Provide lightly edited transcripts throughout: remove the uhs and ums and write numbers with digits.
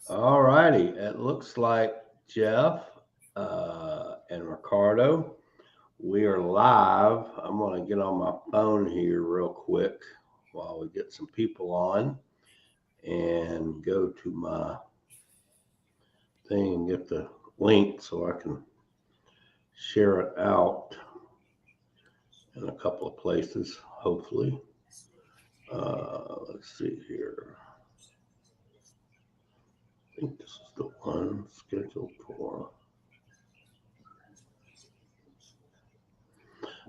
All righty. It looks like Jeff and Ricardo, we are live. I'm going to get on my phone here real quick while we get some people on and go to my thing and get the link so I can share it out in a couple of places, hopefully. Let's see here. I think this is the one scheduled for.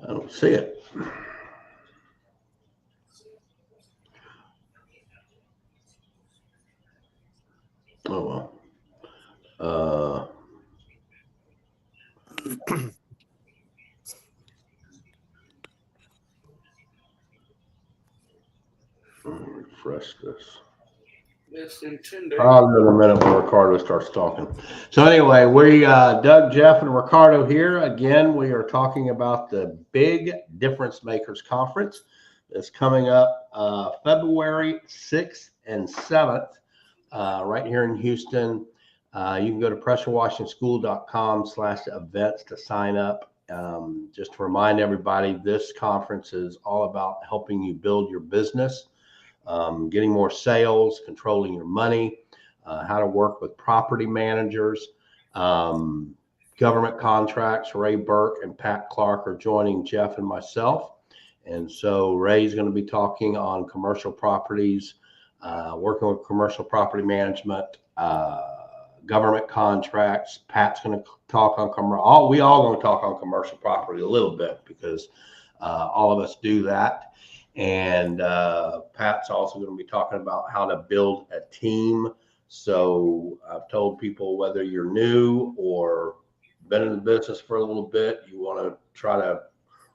I don't see it. Oh well. Uh, Let me refresh this. Less than 10 days. Probably in a minute when Ricardo starts talking. So anyway, Doug, Jeff, and Ricardo here again. We are talking about the Big Difference Makers Conference that's coming up February 6th and 7th, right here in Houston. You can go to pressurewashingschool.com/events to sign up. Just to remind everybody, this conference is all about helping you build your business, getting more sales, controlling your money, how to work with property managers, um, government contracts. Ray Burke and Pat Clark are joining Jeff and myself. And so Ray's going to be talking on commercial properties, working with commercial property management, government contracts. Pat's going to talk on commercial. We all going to talk on commercial property a little bit because all of us do that. And Pat's also going to be talking about how to build a team. So I've told people, whether you're new or been in the business for a little bit, you want to try to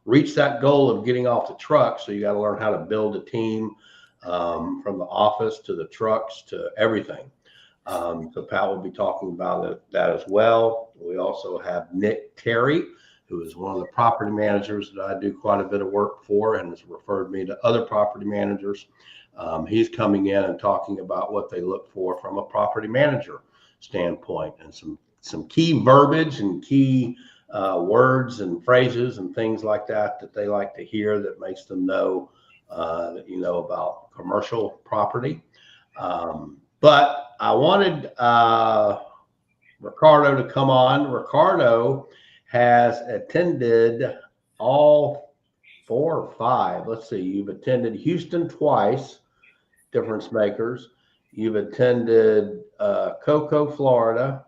reach that goal of getting off the truck. So you got to learn how to build a team, from the office to the trucks to everything. So Pat will be talking about that as well. We also have Nick Terry, who is one of the property managers that I do quite a bit of work for and has referred me to other property managers. He's coming in and talking about what they look for from a property manager standpoint, and some key verbiage and key words and phrases and things like that they like to hear, that makes them know that you know about commercial property. But I wanted Ricardo to come on. Ricardo has attended all four or five. Let's see, you've attended Houston twice, Difference Makers. You've attended Cocoa, Florida.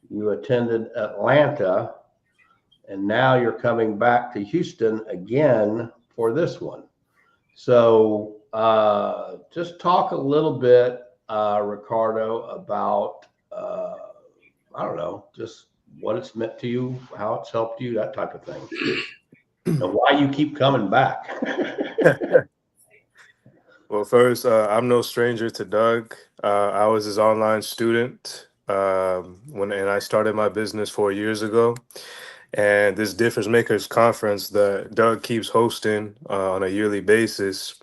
You attended Atlanta. And now you're coming back to Houston again for this one. So just talk a little bit, Ricardo, about, I don't know, just what it's meant to you, how it's helped you, that type of thing, and why you keep coming back. Well, first, I'm no stranger to Doug. I was his online student and I started my business 4 years ago. And this Difference Makers conference that Doug keeps hosting on a yearly basis,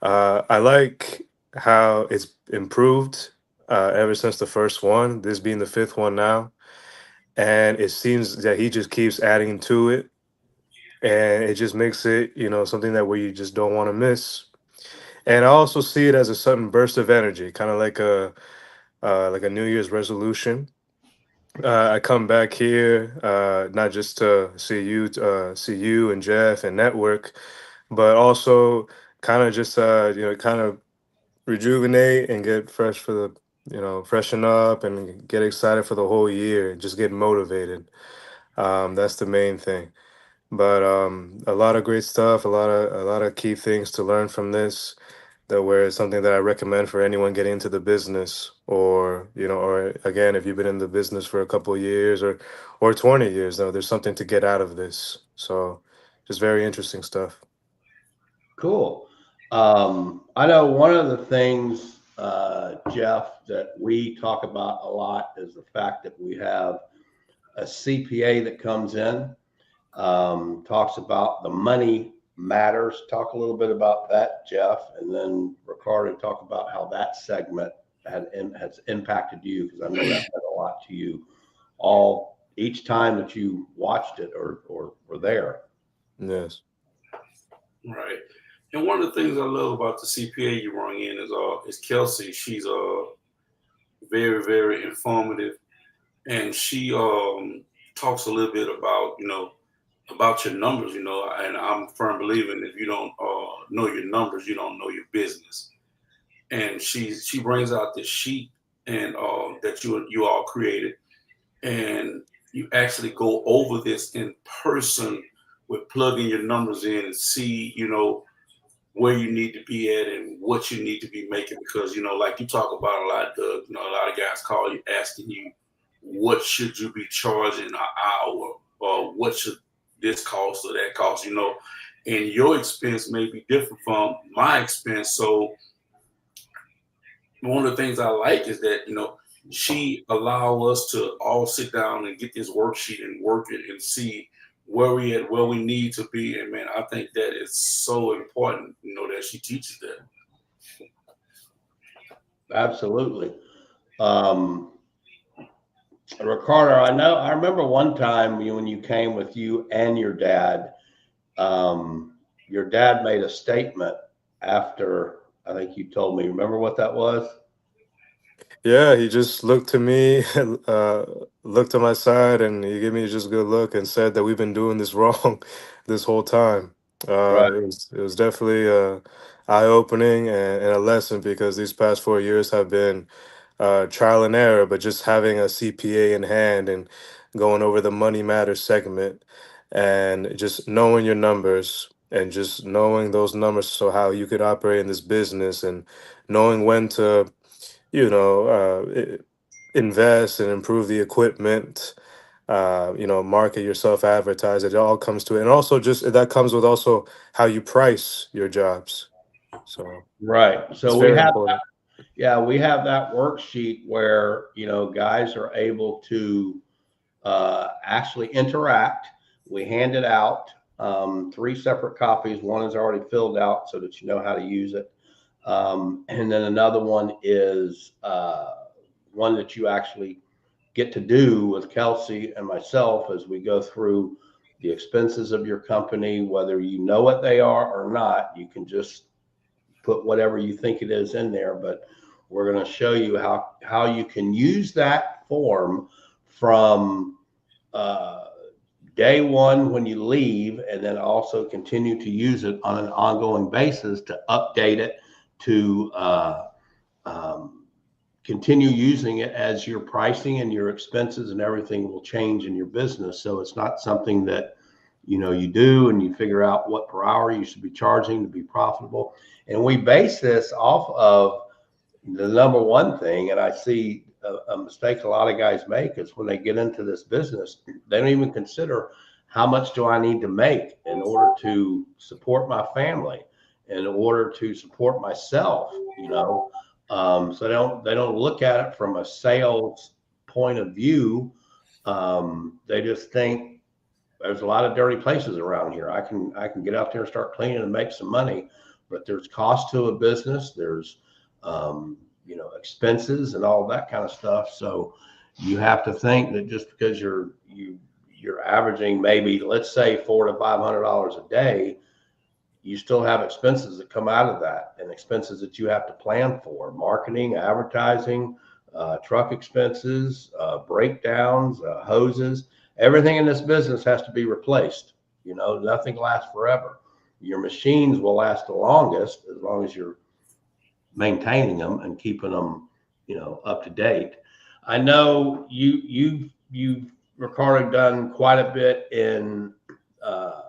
I like how it's improved ever since the first one, this being the fifth one now. And it seems that he just keeps adding to it. And it just makes it, something that where you just don't want to miss. And I also see it as a sudden burst of energy, kind of like a New Year's resolution. I come back here not just to see you and Jeff and network, but also kind of just kind of rejuvenate and get fresh for the freshen up and get excited for the whole year. Just get motivated. That's the main thing. But a lot of great stuff, a lot of key things to learn from this. That where it's something that I recommend for anyone getting into the business, or again, if you've been in the business for a couple of years or 20 years, though, there's something to get out of this. So, just very interesting stuff. Cool. I know one of the things, Jeff, that we talk about a lot is the fact that we have a CPA that comes in, talks about the money matters. Talk a little bit about that, Jeff, and then Ricardo talk about how that segment has impacted you? Because I know that meant a lot to you each time that you watched it or were there. Yes. Right. And one of the things I love about the CPA you brought in is Kelsey. She's very, very informative, and she talks a little bit about about your numbers. And I'm a firm believer in if you don't know your numbers, you don't know your business. And she brings out this sheet and that you all created, and you actually go over this in person with plugging your numbers in and see where you need to be at and what you need to be making, because like you talk about a lot, Doug, a lot of guys call you asking you what should you be charging an hour, or what should this cost or that cost, and your expense may be different from my expense. So one of the things I like is that she allow us to all sit down and get this worksheet and work it and see where we need to be. And man, I think that is so important, that she teaches that. Absolutely. Ricardo, I remember one time when you came with you and your dad made a statement after, I think you told me, remember what that was? Yeah, he just looked to me, looked to my side, and he gave me just a good look and said that we've been doing this wrong this whole time. Right. It was definitely eye opening and a lesson, because these past 4 years have been trial and error. But just having a CPA in hand and going over the money matters segment, and just knowing your numbers and just knowing those numbers, so how you could operate in this business, and knowing when to invest and improve the equipment, market yourself, advertise. It all comes to it. And also just that comes with also how you price your jobs. So Right. it's So very important. we have that worksheet where, guys are able to actually interact. We hand it out, three separate copies. One is already filled out so that you know how to use it. And then another one is one that you actually get to do with Kelsey and myself as we go through the expenses of your company, whether you know what they are or not. You can just put whatever you think it is in there, but we're going to show you how you can use that form from uh, day one when you leave, and then also continue to use it on an ongoing basis to update it, to um, continue using it as your pricing and your expenses and everything will change in your business. So it's not something that you do and you figure out what per hour you should be charging to be profitable. And we base this off of the number one thing, and I see a mistake a lot of guys make is when they get into this business, they don't even consider how much do I need to make in order to support my family, in order to support myself, so they don't look at it from a sales point of view. They just think there's a lot of dirty places around here. I can get out there and start cleaning and make some money, but there's cost to a business. There's um, expenses and all that kind of stuff. So you have to think that just because you're averaging maybe, let's say, $400 to $500 a day, you still have expenses that come out of that, and expenses that you have to plan for: marketing, advertising, truck expenses, breakdowns, hoses. Everything in this business has to be replaced. Nothing lasts forever. Your machines will last the longest as long as you're maintaining them and keeping them, up to date. I know you've Ricardo done quite a bit in uh,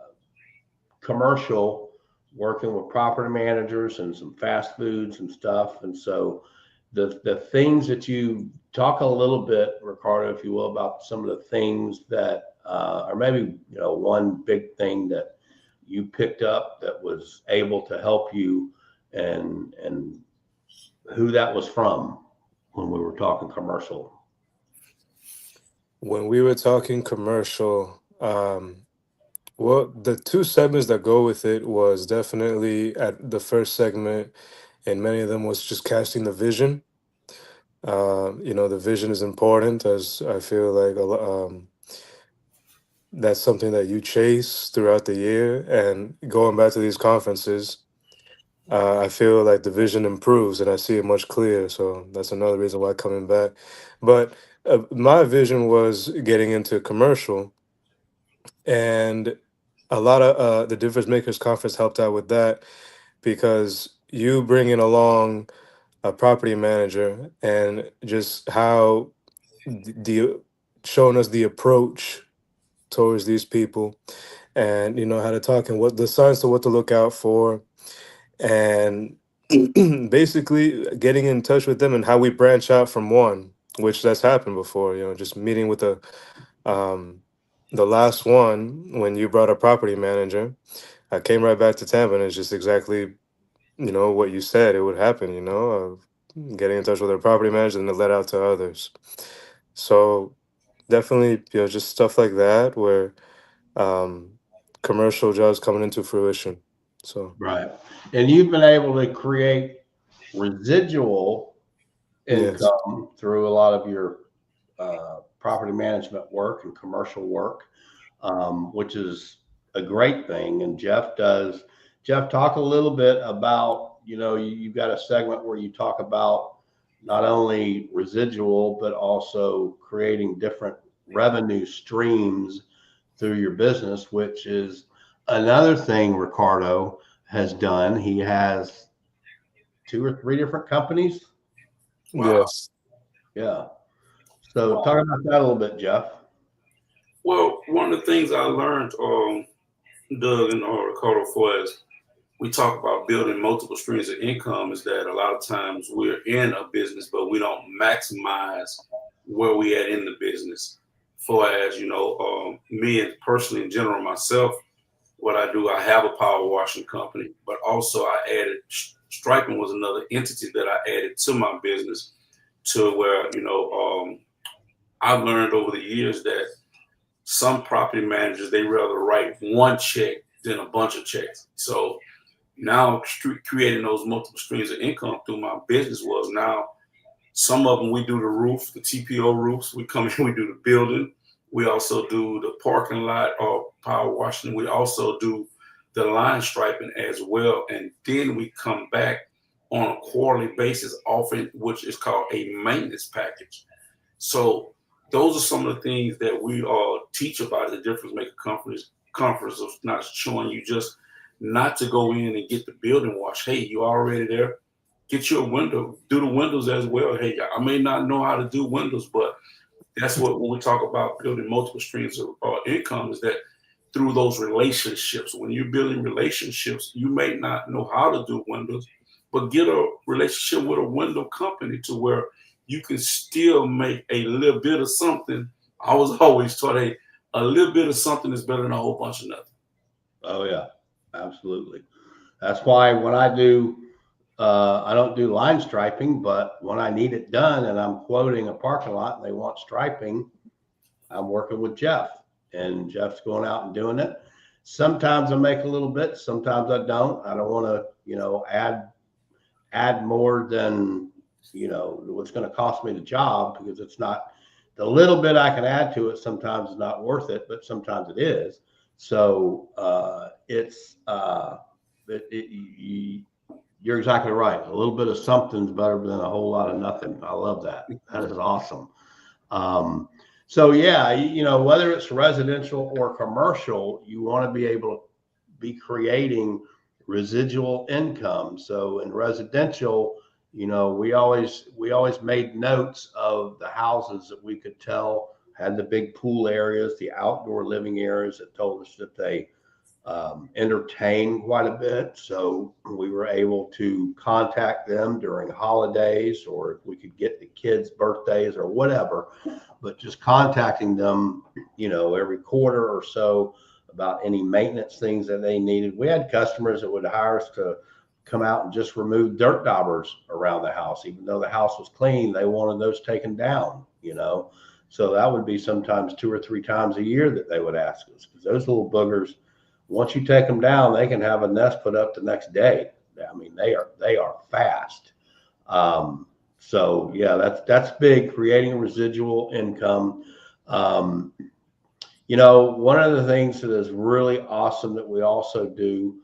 commercial, working with property managers and some fast foods and stuff. And so the things that you talk a little bit, Ricardo, if you will, about some of the things that or maybe one big thing that you picked up that was able to help you, and who that was from when we were talking commercial. When we were talking commercial, well, the two segments that go with it was definitely at the first segment, and many of them was just casting the vision. The vision is important, as I feel like that's something that you chase throughout the year. And going back to these conferences, I feel like the vision improves and I see it much clearer. So that's another reason why coming back. But my vision was getting into commercial, and a lot of the Difference Makers Conference helped out with that because you bringing along a property manager and just how the showing us the approach towards these people, and how to talk and what the signs to what to look out for, and basically getting in touch with them and how we branch out from one, which that's happened before. Just meeting with um the last one when you brought a property manager. I came right back to Tampa, and it's just exactly what you said it would happen. Getting in touch with our property manager and then let out to others. So definitely, just stuff like that where um, commercial jobs coming into fruition. So Right. And you've been able to create residual yes, income through a lot of your property management work and commercial work, which is a great thing. And Jeff does. Jeff, talk a little bit about, you've got a segment where you talk about not only residual, but also creating different revenue streams through your business, which is another thing Ricardo has done. He has two or three different companies. Wow. yes, Yeah. So talk about that a little bit, Jeff. Well, one of the things I learned, Doug and Ricardo, for as we talk about building multiple streams of income, is that a lot of times we're in a business, but we don't maximize where we at in the business. For as me and personally in general myself, what I do, I have a power washing company, but also I added striping was another entity that I added to my business to where I've learned over the years that some property managers they rather write one check than a bunch of checks. So now creating those multiple streams of income through my business was now some of them we do the roof, the TPO roofs. We come in, we do the building. We also do the parking lot or power washing. We also do the line striping as well. And then we come back on a quarterly basis, often which is called a maintenance package. So those are some of the things that we teach about the difference maker conference of not showing you just not to go in and get the building wash. Hey, you already there? Get your window, do the windows as well. Hey, I may not know how to do windows, but that's what when we talk about building multiple streams of income is that through those relationships. When you're building relationships, you may not know how to do windows, but get a relationship with a window company to where you can still make a little bit of something. I was always taught a little bit of something is better than a whole bunch of nothing. Oh yeah, absolutely. That's why when I don't do line striping, but when I need it done and I'm quoting a parking lot and they want striping, I'm working with Jeff, and Jeff's going out and doing it. Sometimes I make a little bit, sometimes I don't. I don't want to, add more than, what's going to cost me the job, because it's not the little bit I can add to it. Sometimes it's not worth it, but sometimes it is. So you're exactly right. A little bit of something's better than a whole lot of nothing. I love that. That is awesome. Um, so yeah, whether it's residential or commercial, you want to be able to be creating residual income. So in residential, we always made notes of the houses that we could tell had the big pool areas, the outdoor living areas that told us that they entertain quite a bit. So we were able to contact them during holidays, or if we could get the kids' birthdays or whatever, but just contacting them, every quarter or so about any maintenance things that they needed. We had customers that would hire us to come out and just remove dirt daubers around the house. Even though the house was clean, they wanted those taken down. So that would be sometimes 2 or 3 times a year that they would ask us, because those little boogers, once you take them down, they can have a nest put up the next day. I mean, they are fast. So yeah, that's big, creating a residual income. Um, one of the things that is really awesome that we also do,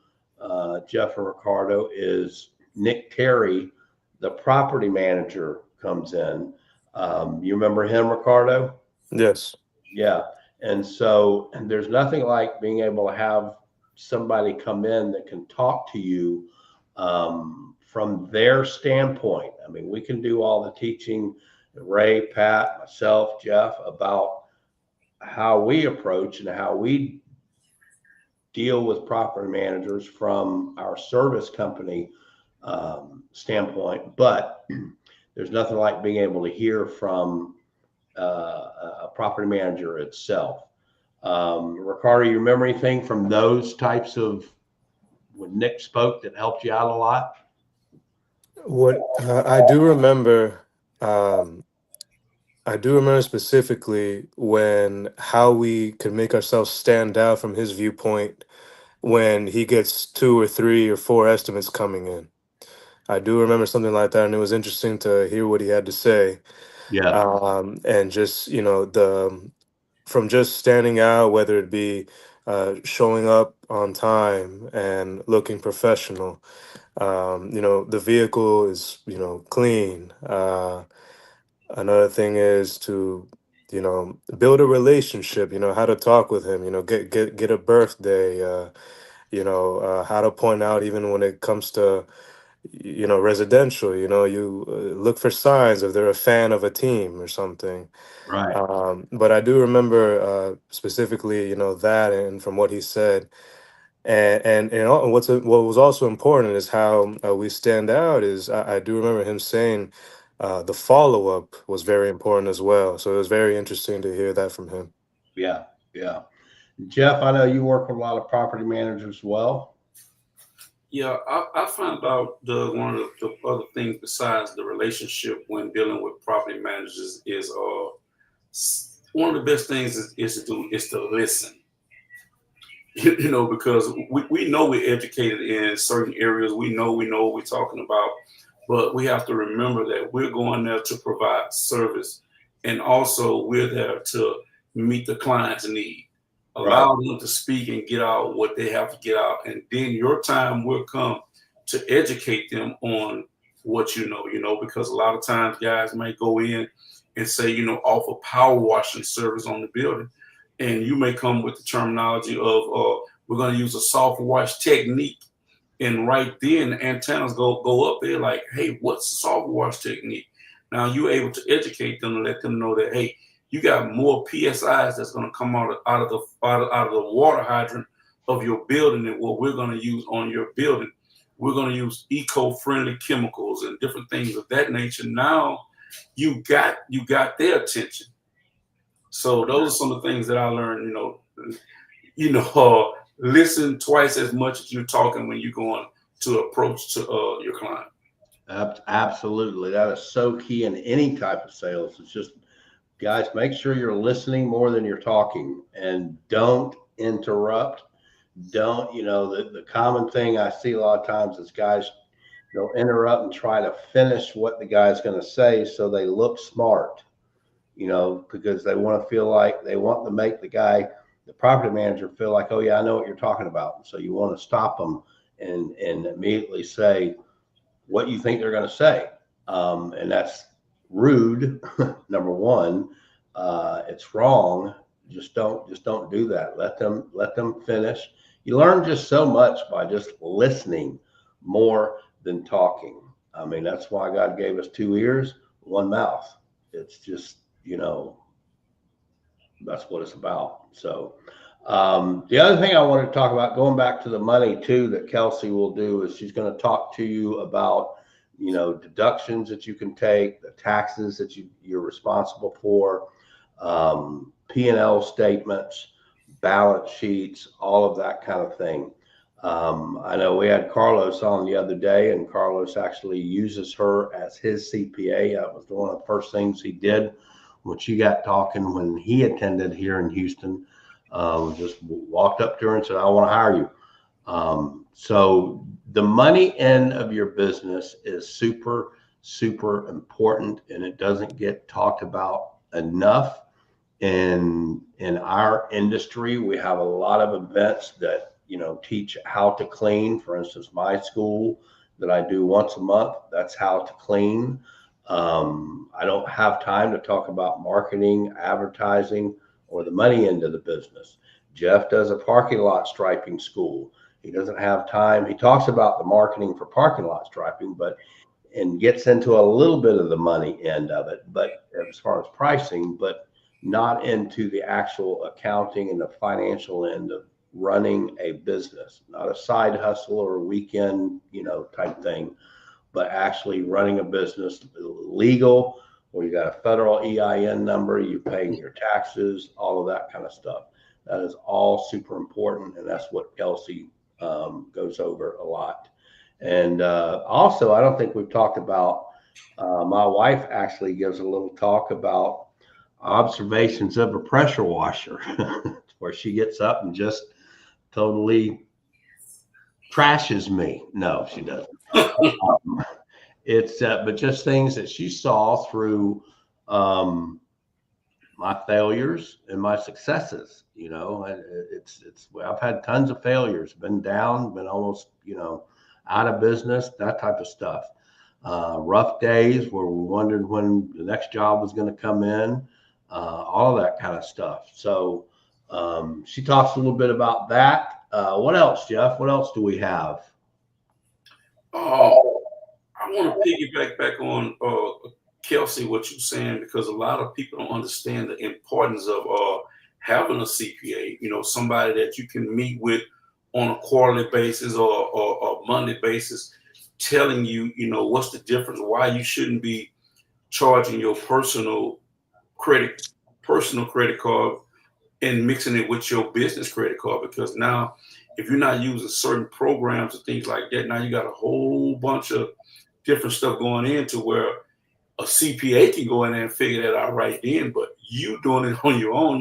Jeff and Ricardo, is Nick Terry, the property manager, comes in. You remember him, Ricardo? Yes. Yeah. And there's nothing like being able to have somebody come in that can talk to you from their standpoint. I mean, we can do all the teaching, Ray, Pat, myself, Jeff, about how we approach and how we deal with property managers from our service company standpoint. But there's nothing like being able to hear from a property manager itself. Ricardo, you remember anything from those types of when Nick spoke that helped you out a lot? What I do remember, um, I do remember specifically when how we could make ourselves stand out from his viewpoint when he gets 2 or 3 or 4 estimates coming in. I do remember something like that, and it was interesting to hear what he had to say. Yeah, And just the from just standing out, whether it be showing up on time and looking professional. The vehicle is clean. Another thing is to build a relationship. How to talk with him. Get a birthday. How to point out even when it comes to residential. You look for signs if they're a fan of a team or something. right. But I do remember specifically, that, and from what he said, what was also important is how we stand out. Is I do remember him saying the follow up was very important as well. So it was very interesting to hear that from him. Yeah, yeah. Jeff, I know you work with a lot of property managers as well. Yeah, I found out one of the other things besides the relationship when dealing with property managers is one of the best things is to listen. Because we know we're educated in certain areas. We know what we're talking about, but we have to remember that we're going there to provide service, and also we're there to meet the client's need. Right, Allow them to speak and get out what they have to get out, and then your time will come to educate them on what because a lot of times guys may go in and say, offer power washing service on the building, and you may come with the terminology of we're going to use a soft wash technique, and right then the antennas go up there like, hey, what's the soft wash technique? Now you're able to educate them and let them know that, hey, you got more psi's that's going to come out of the water hydrant of your building than what we're going to use on your building. We're going to use eco-friendly chemicals and different things of that nature. Now you got their attention. So those are some of the things that I learned. Listen twice as much as you're talking when you're going to approach to your client. absolutely. That is so key in any type of sales. It's just, guys, make sure you're listening more than you're talking, and don't interrupt. Don't, the common thing I see a lot of times is guys, they'll interrupt and try to finish what the guy's going to say so they look smart, because they want to feel like they want to make the property manager feel like, oh yeah, I know what you're talking about. So you want to stop them and immediately say what you think they're going to say. And that's rude. Number one, it's wrong. Just don't do that. Let them finish. You learn just so much by just listening more than talking. I mean, that's why God gave us 2 ears, one mouth. It's just, that's what it's about. So the other thing I wanted to talk about, going back to the money too, that Kelsey will do, is she's going to talk to you about, deductions that you can take, the taxes that you're responsible for, P&L statements, balance sheets, all of that kind of thing. I know we had Carlos on the other day, and Carlos actually uses her as his CPA. That was one of the first things he did when she got talking when he attended here in Houston. Just walked up to her and said, I want to hire you. So the money end of your business is super super important, and it doesn't get talked about enough. In our industry, we have a lot of events that, teach how to clean. For instance, my school that I do once a month, that's how to clean. I don't have time to talk about marketing, advertising, or the money end of the business. Jeff does a parking lot striping school. He doesn't have time. He talks about the marketing for parking lot striping, but and gets into a little bit of the money end of it, but as far as pricing, but not into the actual accounting and the financial end of running a business, not a side hustle or a weekend, type thing, but actually running a business legal, where you got a federal EIN number, you're paying your taxes, all of that kind of stuff. That is all super important, and that's what Kelsey goes over a lot. And also, I don't think we've talked about, my wife actually gives a little talk about observations of a pressure washer, where she gets up and just totally trashes me. No, she doesn't. It's but just things that she saw through um, my failures and my successes. And it's well, I've had tons of failures, been down, been almost out of business, that type of stuff. Rough days where we wondered when the next job was going to come in, all of that kind of stuff. So she talks a little bit about that. What else, Jeff? What else do we have? I want to piggyback back on Kelsey, what you're saying, because a lot of people don't understand the importance of having a CPA. Somebody that you can meet with on a quarterly basis or monthly basis, telling you, what's the difference, why you shouldn't be charging your personal credit card and mixing it with your business credit card. Because now, if you're not using certain programs and things like that, now you got a whole bunch of different stuff going into where a CPA can go in there and figure that out right then. But you doing it on your own,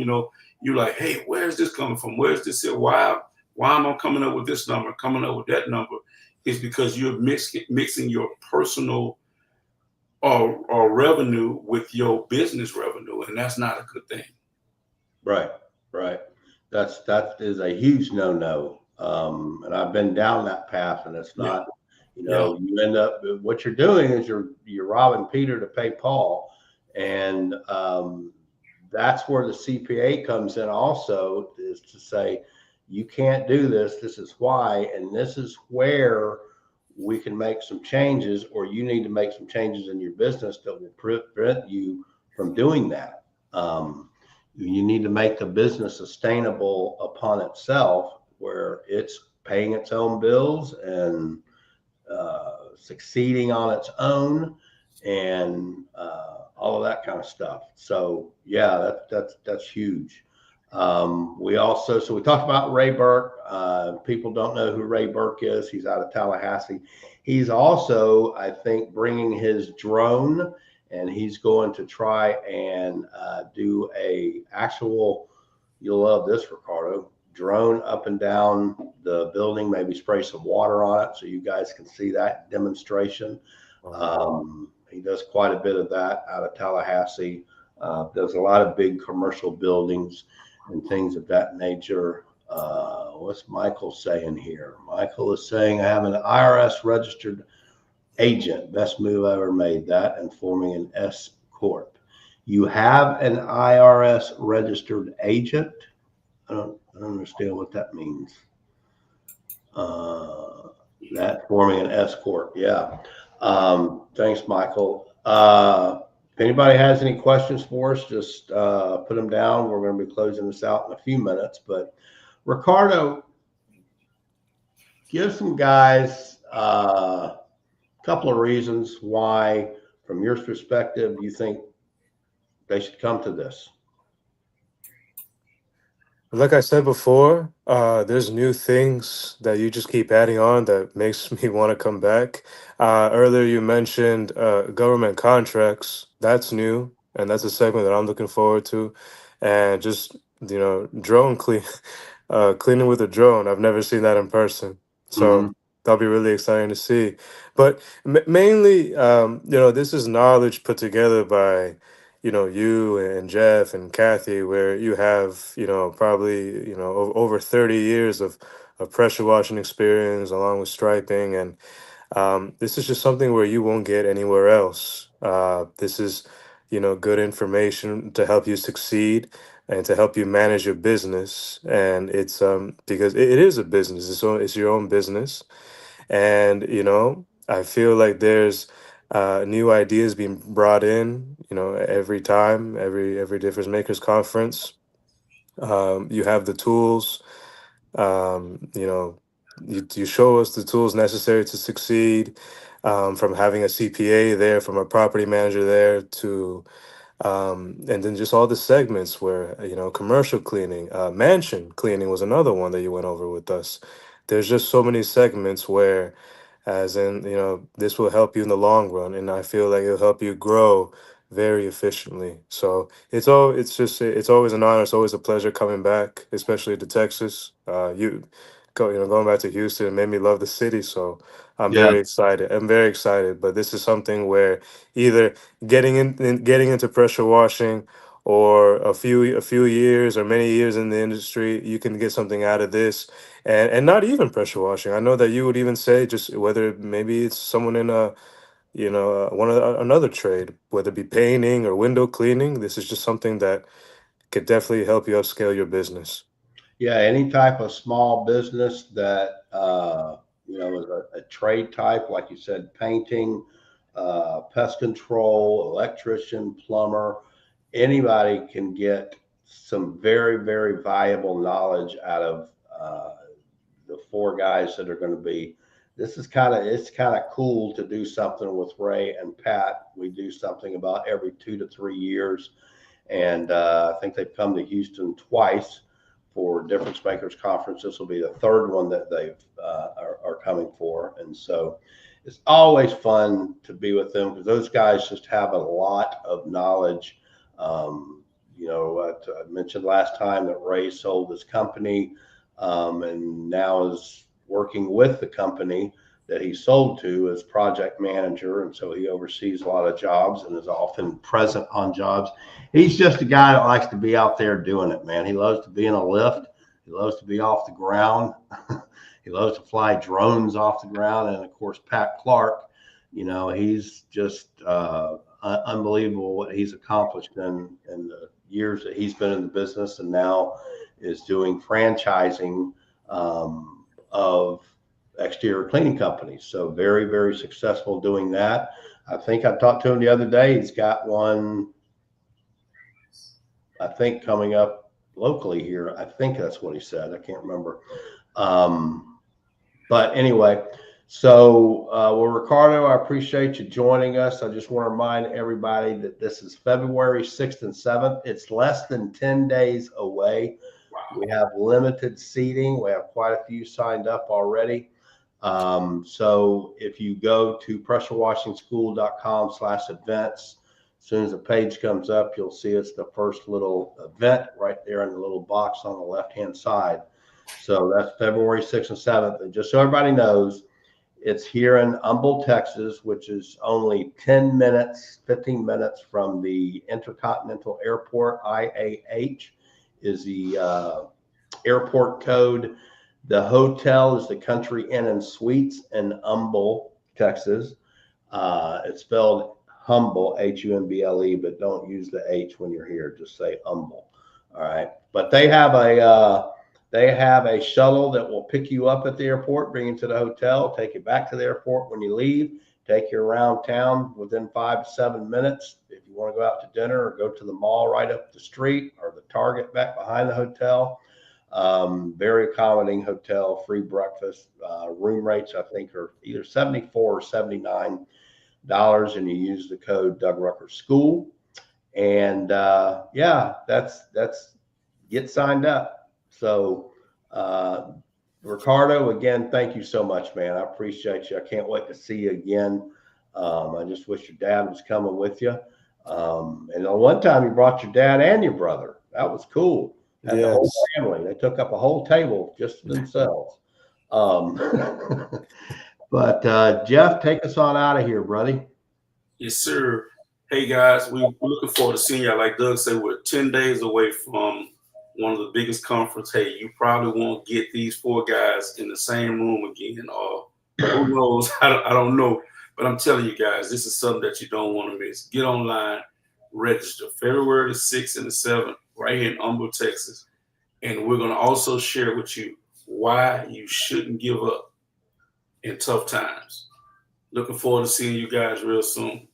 you're like, hey, where's this coming from? Where's this here? Why am I coming up with this number, coming up with that number? Is because you're mixing your personal or revenue with your business revenue, and that's not a good thing. Right. That is a huge no. And I've been down that path, and it's not. You end up, what you're doing is you're robbing Peter to pay Paul, and that's where the CPA comes in. Also, is to say you can't do this. This is why, and this is where we can make some changes, or you need to make some changes in your business that will prevent you from doing that. You need to make the business sustainable upon itself, where it's paying its own bills and succeeding on its own, and all of that kind of stuff. So yeah, that's huge. We talked about Ray Burke. People don't know who Ray Burke is. He's out of Tallahassee. He's also, I think, bringing his drone, and he's going to try and do a actual, you'll love this, Ricardo, drone up and down the building, maybe spray some water on it so you guys can see that demonstration. He does quite a bit of that out of Tallahassee. There's a lot of big commercial buildings and things of that nature. What's Michael saying here? Michael is saying, I have an IRS registered agent. Best move I ever made, that and forming an S Corp. You have an IRS registered agent? I don't understand what that means. That forming an S Corp. Yeah. Thanks, Michael. If anybody has any questions for us, just put them down. We're going to be closing this out in a few minutes. But Ricardo, give some guys a couple of reasons why, from your perspective, you think they should come to this. Like I said before, there's new things that you just keep adding on that makes me want to come back. Earlier you mentioned government contracts. That's new, and that's a segment that I'm looking forward to. And just, drone cleaning with a drone. I've never seen that in person. So That'll be really exciting to see. But mainly, this is knowledge put together by, you and Jeff and Kathy, where you have, probably, over 30 years of pressure washing experience along with striping. And this is just something where you won't get anywhere else. This is, good information to help you succeed and to help you manage your business. And it's because it is a business. It's your own business, and I feel like there's new ideas being brought in. Every time, every difference makers conference, you have the tools. You show us the tools necessary to succeed, from having a CPA there, from a property manager there, to and then just all the segments where, commercial cleaning, mansion cleaning was another one that you went over with us. There's just so many segments where, as in, this will help you in the long run, and I feel like it'll help you grow very efficiently. So it's always an honor. It's always a pleasure coming back, especially to Texas. Going back to Houston made me love the city. So I'm Yeah. very excited. I'm very excited. But this is something where either getting into pressure washing, or a few years or many years in the industry, you can get something out of this. And not even pressure washing. I know that you would even say, just whether maybe it's someone in a, another trade, whether it be painting or window cleaning. This is just something that could definitely help you upscale your business. Yeah, any type of small business that is a trade type, like you said, painting, pest control, electrician, plumber, anybody can get some very, very valuable knowledge out of the four guys that are going to be. It's kind of cool to do something with Ray and Pat. We do something about every 2 to 3 years, and I think they've come to Houston twice for Difference Makers Conference. This will be the third one that they've are coming for, and so it's always fun to be with them because those guys just have a lot of knowledge. I mentioned last time that Ray sold his company, and now is working with the company that he sold to as project manager, and so he oversees a lot of jobs and is often present on jobs. He's just a guy that likes to be out there doing it, man. He loves to be in a lift. He loves to be off the ground. He loves to fly drones off the ground. And of course, Pat Clark, he's just unbelievable what he's accomplished in the years that he's been in the business, and now is doing franchising of exterior cleaning companies. So very, very successful doing that. I think I talked to him the other day. He's got one, I think, coming up locally here. I think that's what he said. I can't remember. But anyway, so Ricardo, I appreciate you joining us. I just want to remind everybody that this is February 6th and 7th. It's less than 10 days away. We have limited seating. We have quite a few signed up already. So if you go to pressurewashingschool.com/events, as soon as the page comes up, you'll see it's the first little event right there in the little box on the left-hand side. So that's February 6th and 7th. And just so everybody knows, it's here in Humble, Texas, which is only 10 minutes, 15 minutes from the Intercontinental Airport. IAH is the airport code. The hotel is the Country Inn and Suites in Humble, Texas. It's spelled humble, Humble, but don't use the H when you're here. Just say humble. All right. But they have a shuttle that will pick you up at the airport, bring you to the hotel, take you back to the airport when you leave, take you around town within 5 to 7 minutes. If you want to go out to dinner or go to the mall right up the street or the Target back behind the hotel. Very accommodating hotel, free breakfast. Room rates, I think, are either $74 or $79, and you use the code Doug Rucker School. And that's get signed up. So Ricardo, again, thank you so much, man. I appreciate you. I can't wait to see you again. I just wish your dad was coming with you. And on one time you brought your dad and your brother. That was cool. And the whole family, they took up a whole table just themselves. Um, but Jeff, take us on out of here, buddy. Yes, sir. Hey guys, we're looking forward to seeing y'all. Like Doug said, we're 10 days away from one of the biggest conferences. Hey, you probably won't get these 4 guys in the same room again, or who knows? I don't know. But I'm telling you guys, this is something that you don't want to miss. Get online, register. February the 6th and the 7th, right here in Humble, Texas. And we're going to also share with you why you shouldn't give up in tough times. Looking forward to seeing you guys real soon.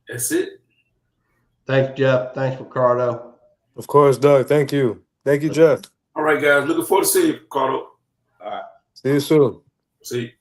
That's it. Thanks, Jeff. Thanks, Ricardo. Of course, Doug. Thank you. Thank you, Jeff. All right, guys. Looking forward to seeing you, Ricardo. All right. See you soon. See you.